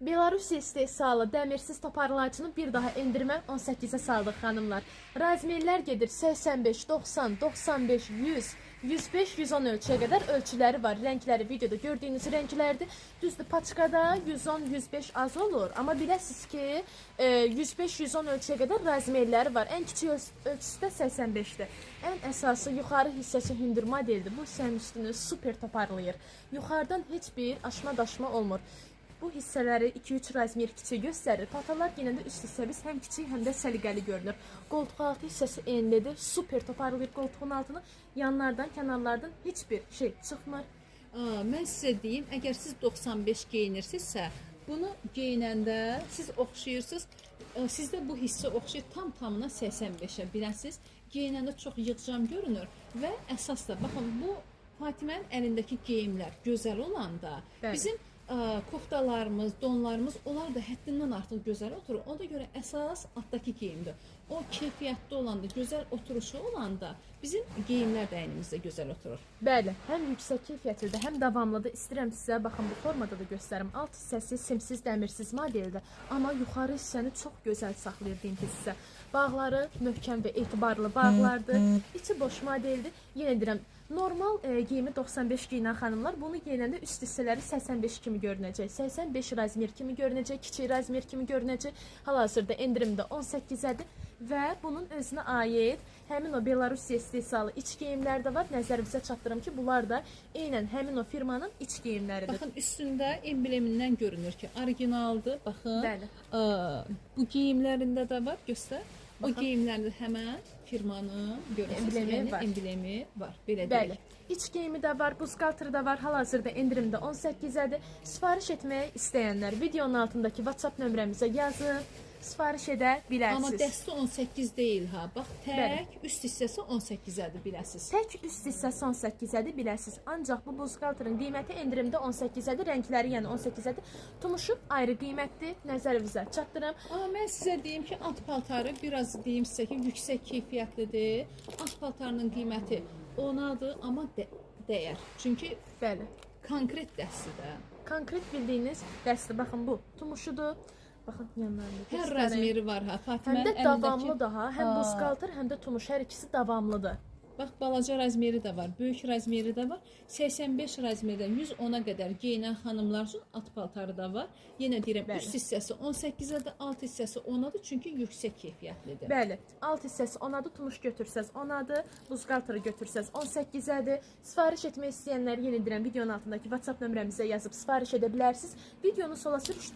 Belarusiya istehsalı dəmirsiz toparlayıcını bir daha endirmə 18-ə saldıq xanımlar. Razmerlər gedir 85, 90, 95, 100, 105, 110 ölçüyə qədər ölçüləri var. Rəngləri videoda gördüyünüz rənglərdir. Düzdür, paçkada 110, 105 az olur. Amma biləsiniz ki 105, 110 ölçüyə qədər razmerləri var. Ən kiçik ölçüsü də 85-dir. Ən əsası yuxarı hissəsi hündür modeldir. Bu hissənin üstünü super toparlayır. Yuxarıdan heç bir aşma-daşma olmur. Bu hissələri 2-3 razmer kiçik göstərir. Paltarlar genəldə üst hissəmiz həm kiçik, həm də səliqəli görünür. Qoltuq altı hissəsi enlidir, super toparlayır qoltuğun altını. Yanlardan, kənarlardan heç bir şey çıxmır. Mən sizə deyim, əgər siz 95 geyinirsinizsə, bunu geyinəndə siz oxşayırsınız. Sizdə bu hissə oxşayır tam-tamına 85-ə biləsiniz. Geyinəndə çox yığcam görünür və əsas da, baxın, bu Fatimənin əlindəki geyimlər gözəl olanda, bizim koftalarımız, donlarımız, onlar da həddindən artıq gözəl oturur. Ona görə əsas altdakı geyimdir. O keyfiyyətli olanda, gözəl oturuşu olanda bizim geyimlər də əynimizdə gözəl oturur. Bəli, həm yüksək keyfiyyətlidir, həm davamlıdır. İstəyirəm sizə, baxın, bu formada da göstərim. Alt hissəsi simsiz, dəmirsiz modeldir. Amma yuxarı hissəni çox gözəl saxlayır din hissə. Bağları möhkəm və etibarlı bağlardır. İçi boş modeldir. Yenə deyirəm, normal geyimi 95 giyinən xanımlar bunu geyinəndə üst hissələri 85 kimi görünəcək. 85 razmer kimi görünəcək, kiçik razmer kimi görünəcək. Hal-hazırda endirimdə 18-ədir və bunun özünə aid həmin o Belarusiya istehsalı iç geyimlər də var. Nəzərinizə çatdırım ki, bunlar da eynən həmin o firmanın iç geyimləridir. Baxın, üstündə emblemindən görünür ki, orijinaldır. Baxın, bəli. Bu geyimlərində də var, göstər. O geyimlərdə həmən firmanın emblemi var. Belə bəli. İç geyimi də var, buzqaltırı da var. Hal-hazırda endirimdə 18-ədir. Sifariş etməyə istəyənlər videonun altındakı WhatsApp nömrəmizə yazıb sifariş edə bilərsiniz. Amma dəsti 18 deyil ha. Bax, tək üst hissəsi 18-ədir biləsiniz. Tək üst hissəsi 18-ədir biləsiniz. Ancaq bu buzqaltırın qiyməti endirimdə 18-ədir. Rəngləri yəni 18-ədir. Tumuşu ayrı qiymətdir. Nəzərinizə çatdırım. Amma mən sizə deyim ki, alt paltarı biraz deyim sizə ki, yüksək keyfiyyətlidir. Alt paltarının qiyməti onadır, amma dəyər. Çünki bəli, konkret dəstidir. Konkret bildiyiniz dəsti, baxın bu tumuşudur. Baxın yanlarında. Hər razmeri var ha. Fatimənin əlindəki. Həm də davamlı daha. Həm buzqaltır, həm də tumuş. Hər ikisi davamlıdır. Bax, balaca razmeri də var, böyük razmeri də var. 85 razmerdən 110-a qədər geyinən xanımlar üçün alt paltarı da var. Yenə deyirəm, üst hissəsi 18-ədir, alt hissəsi 10-adır, çünki yüksək keyfiyyətlidir. Bəli, alt hissəsi 10-adır, tumuş götürsəz 10-adır, buzqaltırı götürsəz 18-ədir. Sifariş etmək istəyənlər yenə deyirəm, videonun altındakı WhatsApp nömrəmizə yazıb sifariş edə bilərsiniz. Videonu sola sürüşdürün.